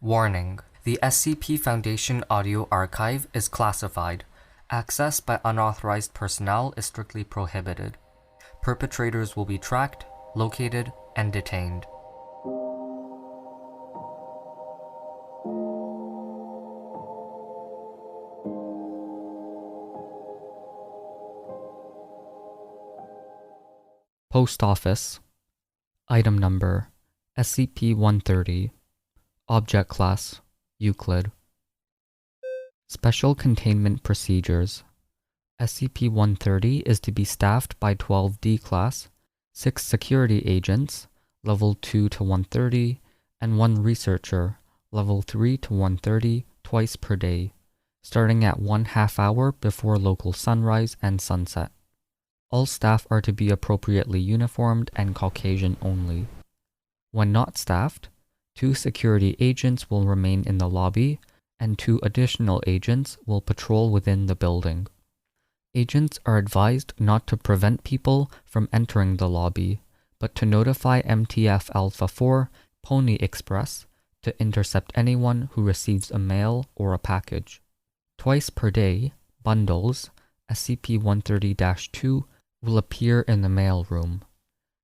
Warning: the SCP Foundation audio archive is classified. Access by unauthorized personnel is strictly prohibited. Perpetrators will be tracked, located, and detained. Post Office. Item Number SCP-130. Object Class Euclid. Special Containment Procedures. SCP-130 is to be staffed by 12 D-Class, 6 security agents, Level 2 to 130, and 1 researcher, Level 3 to 130, twice per day, starting at 1/2 hour before local sunrise and sunset. All staff are to be appropriately uniformed and Caucasian only. When not staffed, 2 security agents will remain in the lobby, and 2 additional agents will patrol within the building. Agents are advised not to prevent people from entering the lobby, but to notify MTF Alpha 4 Pony Express to intercept anyone who receives a mail or a package. Twice per day, bundles, SCP-130-2, will appear in the mail room.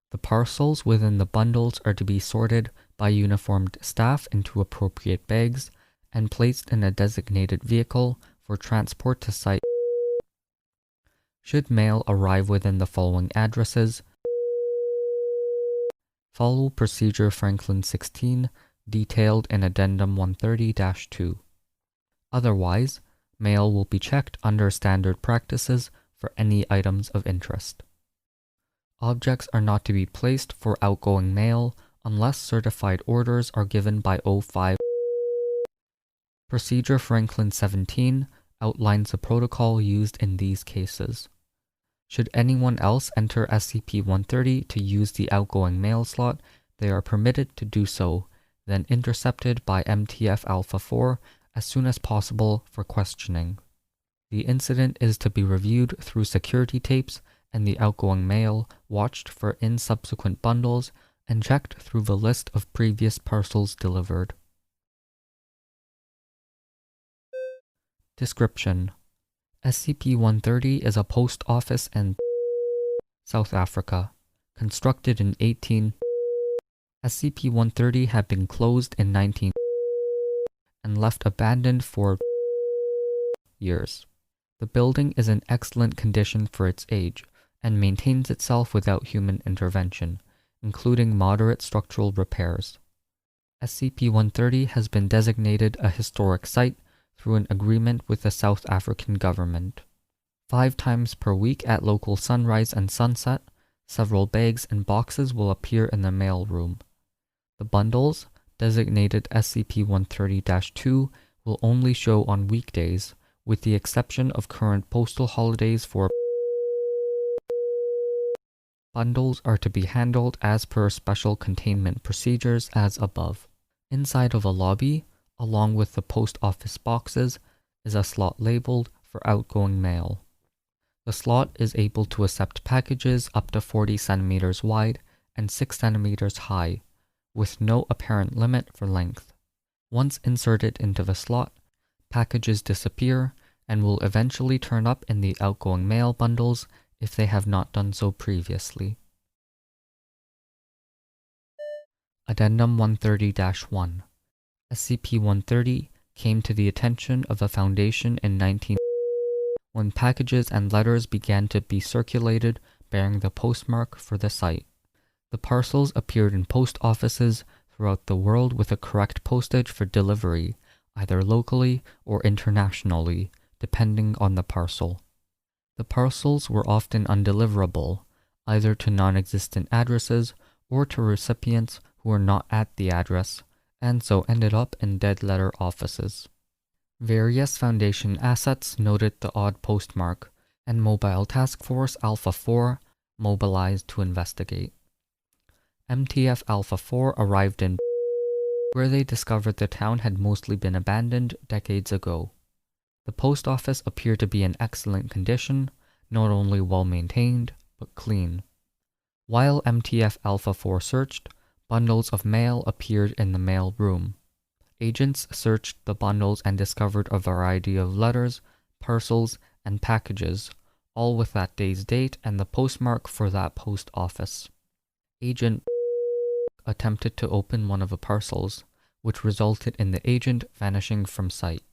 The parcels within the bundles are to be sorted by uniformed staff into appropriate bags and placed in a designated vehicle for transport to site. Should mail arrive within the following addresses, follow Procedure Franklin 16 detailed in Addendum 130-2. Otherwise, mail will be checked under standard practices for any items of interest. Objects are not to be placed for outgoing mail unless certified orders are given by O5. Procedure Franklin 17 outlines the protocol used in these cases. Should anyone else enter SCP-130 to use the outgoing mail slot, they are permitted to do so, then intercepted by MTF Alpha 4 as soon as possible for questioning. The incident is to be reviewed through security tapes and the outgoing mail watched for in subsequent bundles and checked through the list of previous parcels delivered. Description: SCP-130 is a post office in South Africa, constructed in 18. SCP-130 had been closed in 19 and left abandoned for years. The building is in excellent condition for its age and maintains itself without human intervention, including moderate structural repairs. SCP-130 has been designated a historic site through an agreement with the South African government. 5 times per week at local sunrise and sunset, several bags and boxes will appear in the mail room. The bundles, designated SCP-130-2, will only show on weekdays, with the exception of current postal holidays for bundles are to be handled as per special containment procedures as above. Inside of a lobby, along with the post office boxes, is a slot labeled for outgoing mail. The slot is able to accept packages up to 40 centimeters wide and 6 centimeters high, with no apparent limit for length. Once inserted into the slot, packages disappear and will eventually turn up in the outgoing mail bundles if they have not done so previously. Addendum 130-1. SCP-130 came to the attention of the Foundation in 19 when packages and letters began to be circulated bearing the postmark for the site. The parcels appeared in post offices throughout the world with a correct postage for delivery, either locally or internationally, depending on the parcel. The parcels were often undeliverable, either to non-existent addresses or to recipients who were not at the address, and so ended up in dead letter offices. Various Foundation assets noted the odd postmark, and Mobile Task Force Alpha 4 mobilized to investigate. MTF Alpha 4 arrived in where they discovered the town had mostly been abandoned decades ago. The post office appeared to be in excellent condition, not only well maintained, but clean. While MTF Alpha 4 searched, bundles of mail appeared in the mail room. Agents searched the bundles and discovered a variety of letters, parcels, and packages, all with that day's date and the postmark for that post office. Agent attempted to open one of the parcels, which resulted in the agent vanishing from sight.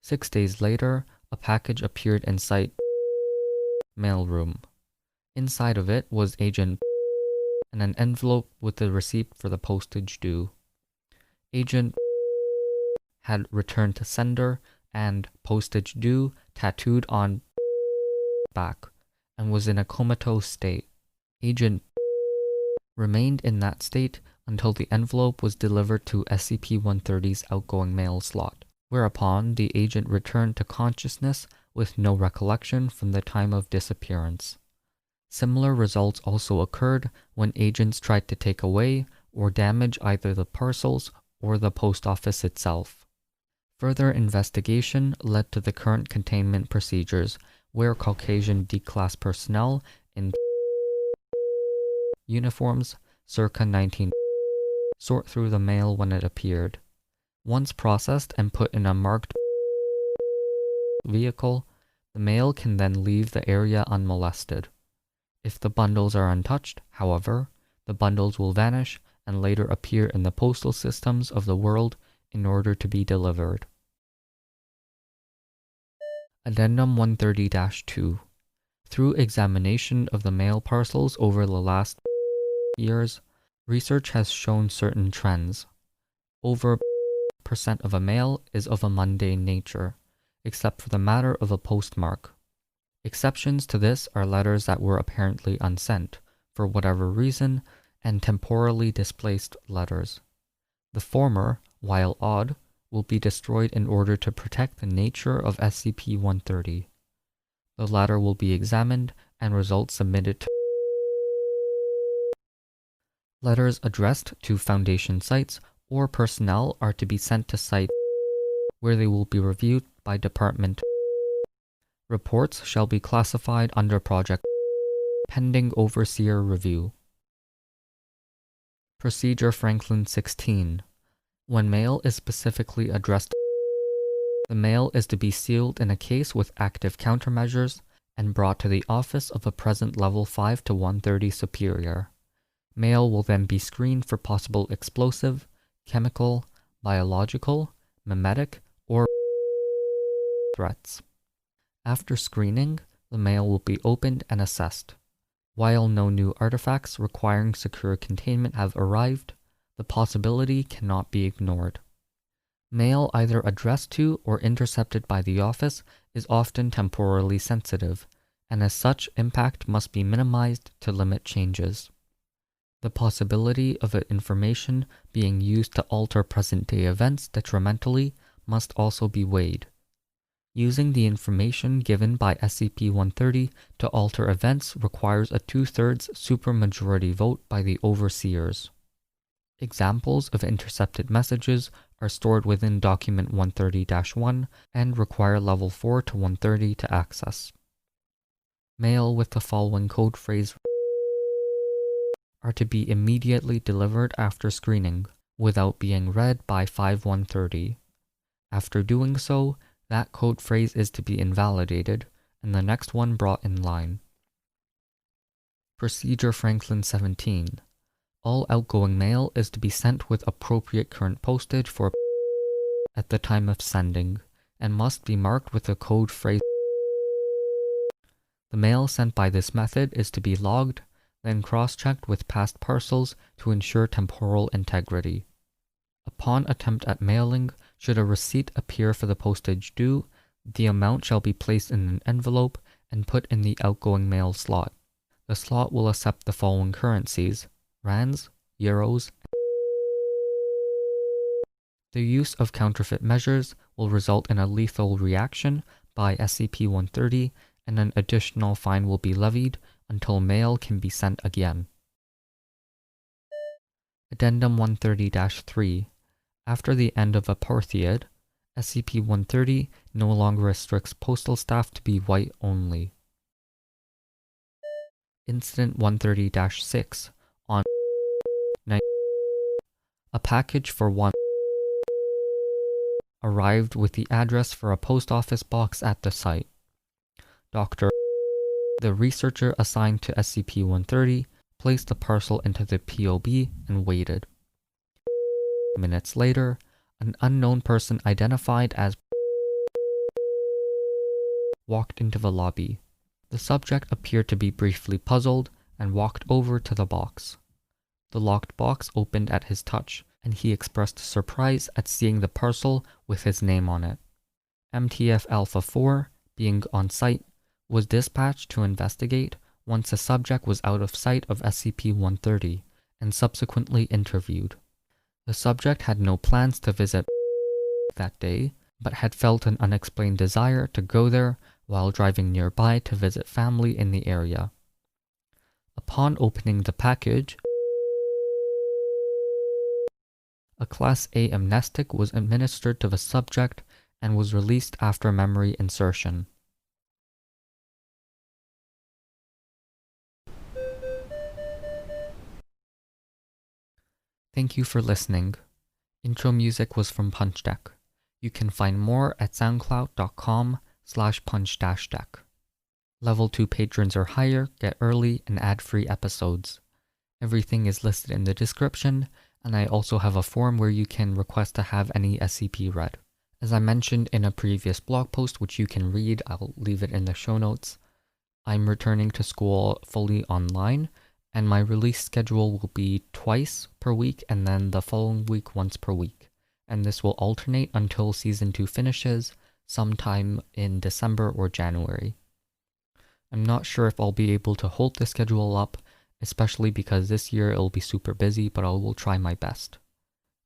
6 days later, a package appeared in sight mailroom. Inside of it was Agent and an envelope with the receipt for the postage due. Agent had returned to sender and postage due tattooed on back and was in a comatose state. Agent remained in that state until the envelope was delivered to SCP-130's outgoing mail slot, whereupon the agent returned to consciousness with no recollection from the time of disappearance. Similar results also occurred when agents tried to take away or damage either the parcels or the post office itself. Further investigation led to the current containment procedures, where Caucasian D-class personnel in uniforms circa 19 sort through the mail when it appeared. Once processed and put in a marked vehicle, the mail can then leave the area unmolested. If the bundles are untouched, however, the bundles will vanish and later appear in the postal systems of the world in order to be delivered. Addendum 130-2. Through examination of the mail parcels over the last years, research has shown certain trends. Over % of a mail is of a mundane nature, except for the matter of a postmark. Exceptions to this are letters that were apparently unsent, for whatever reason, and temporally displaced letters. The former, while odd, will be destroyed in order to protect the nature of SCP-130. The latter will be examined and results submitted to letters addressed to Foundation sites or personnel are to be sent to site where they will be reviewed by Department. Reports shall be classified under Project pending Overseer review. Procedure Franklin 16. When mail is specifically addressed, the mail is to be sealed in a case with active countermeasures and brought to the office of a present level 5 to 130 superior. Mail will then be screened for possible explosive, chemical, biological, memetic, or threats. After screening, the mail will be opened and assessed. While no new artifacts requiring secure containment have arrived, the possibility cannot be ignored. Mail either addressed to or intercepted by the office is often temporally sensitive, and as such impact must be minimized to limit changes. The possibility of information being used to alter present-day events detrimentally must also be weighed. Using the information given by SCP-130 to alter events requires a 2/3 supermajority vote by the overseers. Examples of intercepted messages are stored within Document 130-1 and require Level 4 to 130 to access. Mail with the following code phrase are to be immediately delivered after screening, without being read by 5130. After doing so, that code phrase is to be invalidated, and the next one brought in line. Procedure Franklin 17. All outgoing mail is to be sent with appropriate current postage for at the time of sending, and must be marked with the code phrase. The mail sent by this method is to be logged, then cross-checked with past parcels to ensure temporal integrity. Upon attempt at mailing, should a receipt appear for the postage due, the amount shall be placed in an envelope and put in the outgoing mail slot. The slot will accept the following currencies: rands, euros. The use of counterfeit measures will result in a lethal reaction by SCP-130, and an additional fine will be levied until mail can be sent again. Addendum 130-3. After the end of Apartheid, SCP-130 no longer restricts postal staff to be white only. Incident 130-6. On a package for one arrived with the address for a post office box at the site. Dr. the researcher assigned to SCP-130, placed the parcel into the POB and waited. Minutes later, an unknown person identified as walked into the lobby. The subject appeared to be briefly puzzled and walked over to the box. The locked box opened at his touch, and he expressed surprise at seeing the parcel with his name on it. MTF Alpha 4, being on site, was dispatched to investigate once the subject was out of sight of SCP-130 and subsequently interviewed. The subject had no plans to visit that day, but had felt an unexplained desire to go there while driving nearby to visit family in the area. Upon opening the package, a Class A amnestic was administered to the subject and was released after memory insertion. Thank you for listening. Intro music was from Punch Deck. You can find more at soundcloud.com/punch-deck. Level 2 patrons or higher get early and ad-free episodes. Everything is listed in the description, and I also have a form where you can request to have any SCP read. As I mentioned in a previous blog post, which you can read, I'll leave it in the show notes, I'm returning to school fully online, and my release schedule will be twice per week and then the following week once per week. And this will alternate until Season 2 finishes sometime in December or January. I'm not sure if I'll be able to hold the schedule up, especially because this year it'll be super busy, but I will try my best.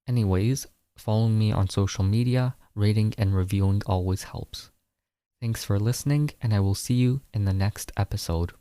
Anyways, following me on social media, rating and reviewing always helps. Thanks for listening, and I will see you in the next episode.